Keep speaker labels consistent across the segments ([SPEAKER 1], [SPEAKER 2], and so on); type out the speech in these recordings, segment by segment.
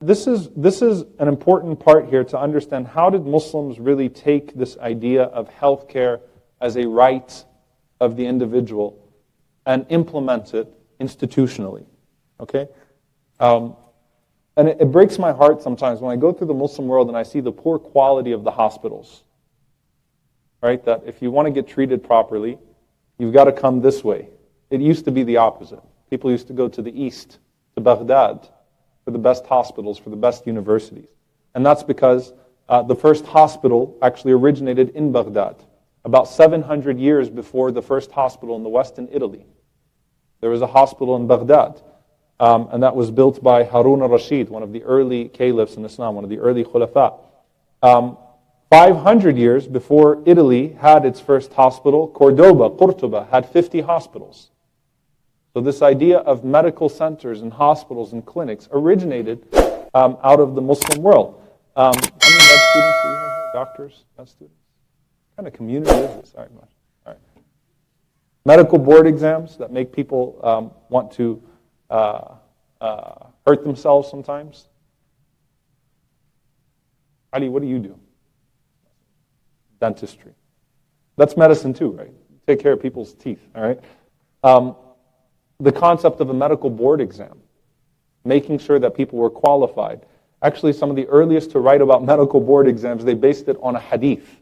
[SPEAKER 1] this is an important part here to understand how did Muslims really take this idea of healthcare as a right of the individual and implement it institutionally. Okay? And it breaks my heart sometimes when I go through the Muslim world and I see the poor quality of the hospitals. Right? That if you want to get treated properly, you've got to come this way. It used to be the opposite. People used to go to the east, to Baghdad, for the best hospitals, for the best universities. And that's because the first hospital actually originated in Baghdad, about 700 years before the first hospital in the West in Italy. There was a hospital in Baghdad, and that was built by Harun al-Rashid, one of the early caliphs in Islam, one of the early khulafa. 500 years before Italy had its first hospital, Cordoba had 50 hospitals. So this idea of medical centers and hospitals and clinics originated out of the Muslim world. How many med students do we have here? Doctors, med students? What kind of community is this? All right. Medical board exams that make people want to hurt themselves sometimes. Ali, what do you do? Dentistry. That's medicine too, right? Take care of people's teeth, all right? The concept of a medical board exam, making sure that people were qualified. Actually, some of the earliest to write about medical board exams, they based it on a hadith.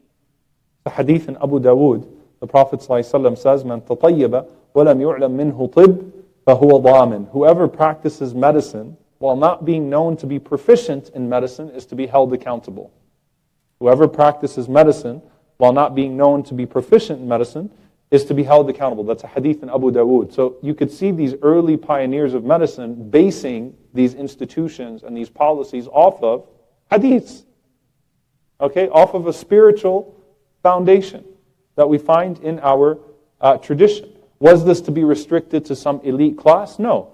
[SPEAKER 1] The hadith in Abu Dawood, the Prophet ﷺ says, "Man tatayyaba walam yu'lam minhu tib fahuwa dhamin." Whoever practices medicine while not being known to be proficient in medicine is to be held accountable. Whoever practices medicine while not being known to be proficient in medicine is to be held accountable. That's a hadith in Abu Dawood. So you could see these early pioneers of medicine basing these institutions and these policies off of hadiths. Okay, off of a spiritual foundation that we find in our tradition. Was this to be restricted to some elite class? No.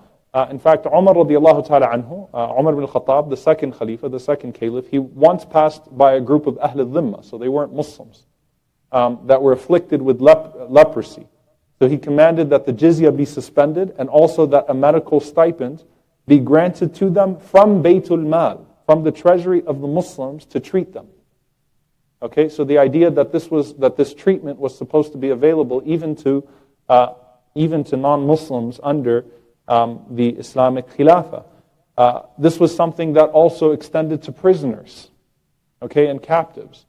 [SPEAKER 1] In fact, Umar radiallahu ta'ala anhu, Umar ibn al-Khattab, the second Khalifa, the second Caliph, he once passed by a group of Ahl al-Dhimma, so they weren't Muslims, that were afflicted with leprosy. So he commanded that the jizya be suspended and also that a medical stipend be granted to them from Baytul Mal, from the treasury of the Muslims to treat them. Okay, so the idea that this treatment was supposed to be available even to non-Muslims under the Islamic Khilafah. This was something that also extended to prisoners, okay, and captives.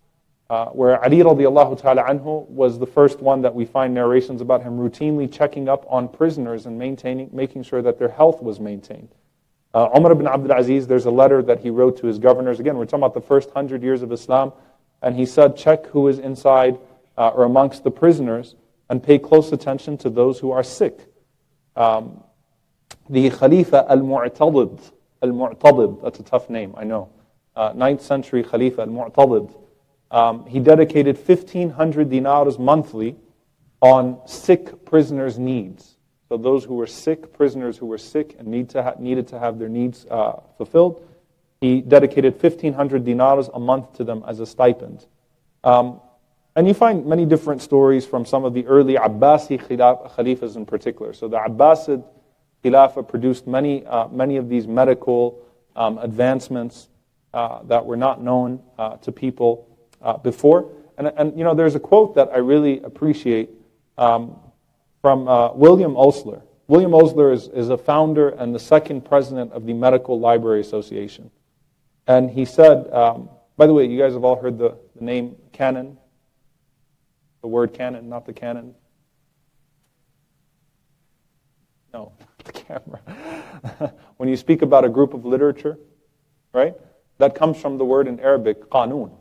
[SPEAKER 1] Where Ali radiallahu ta'ala anhu was the first one that we find narrations about him routinely checking up on prisoners and making sure that their health was maintained. Umar ibn Abdul Aziz, there's a letter that he wrote to his governors. Again, we're talking about the first 100 years of Islam. And he said, check who is inside or amongst the prisoners and pay close attention to those who are sick. The Khalifa al-Mu'tadid, that's a tough name, I know. 9th century Khalifa al-Mu'tadid. He dedicated 1,500 dinars monthly on sick prisoners' needs. So those who were sick, prisoners who were sick and needed to have their needs fulfilled, he dedicated 1,500 dinars a month to them as a stipend. And you find many different stories from some of the early Abbasi Khalifas in particular. So the Abbasid Khilafah produced many of these medical advancements that were not known to people before. And you know, there's a quote that I really appreciate from William Osler. William Osler is a founder and the second president of the Medical Library Association. And he said, by the way, you guys have all heard the name canon? The word canon, not the canon? No, the camera. When you speak about a group of literature, right? That comes from the word in Arabic, qanun.